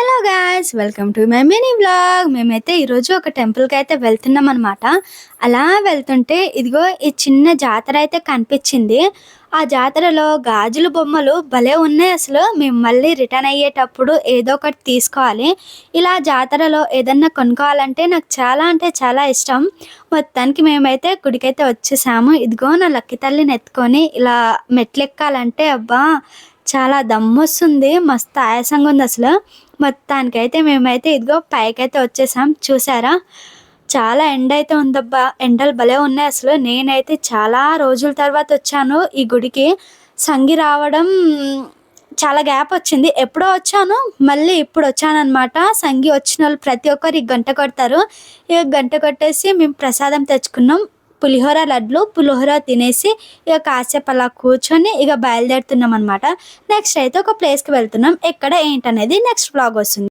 Hello guys, welcome to my mini vlog. మేమైతే ఈరోజు ఒక టెంపుల్కి అయితే వెళ్తున్నాం అనమాట. అలా వెళ్తుంటే ఇదిగో ఈ చిన్న జాతర అయితే కనిపించింది. ఆ జాతరలో గాజుల బొమ్మలు భలే ఉన్నాయి. అసలు మేము మళ్ళీ రిటర్న్ అయ్యేటప్పుడు ఏదో ఒకటి తీసుకోవాలి. ఇలా జాతరలో ఏదన్నా కొనుక్కోవాలంటే నాకు చాలా అంటే చాలా ఇష్టం. మొత్తానికి మేమైతే గుడికైతే వచ్చేసాము. ఇదిగో నా లక్కీ తల్లిని ఎత్తుకొని ఇలా మెట్లు ఎక్కాలంటే అబ్బా చాలా దమ్మొస్తుంది. మస్తు ఆయాసంగా ఉంది అసలు. మొత్తానికైతే మేమైతే ఇదిగో పైకైతే వచ్చేసాం. చూసారా చాలా ఎండ అయితే ఉందబ్బా. ఎండలు భలే ఉన్నాయి అసలు. నేనైతే చాలా రోజుల తర్వాత వచ్చాను ఈ గుడికి. సంగి రావడం చాలా గ్యాప్ వచ్చింది. ఎప్పుడో వచ్చాను, మళ్ళీ ఇప్పుడు వచ్చానమాట. సంగి వచ్చిన వాళ్ళు ప్రతి ఒక్కరు ఈ గంట కొడతారు. ఇక గంట కొట్టేసి మేము ప్రసాదం తెచ్చుకున్నాం. పులిహోర లడ్లు, పులిహోర తినేసి ఇక కాసేపు అలా కూర్చొని ఇక బయలుదేరుతున్నాం అనమాట. నెక్స్ట్ అయితే ఒక ప్లేస్కి వెళ్తున్నాం. ఎక్కడ ఏంటనేది నెక్స్ట్ బ్లాగ్ వస్తుంది.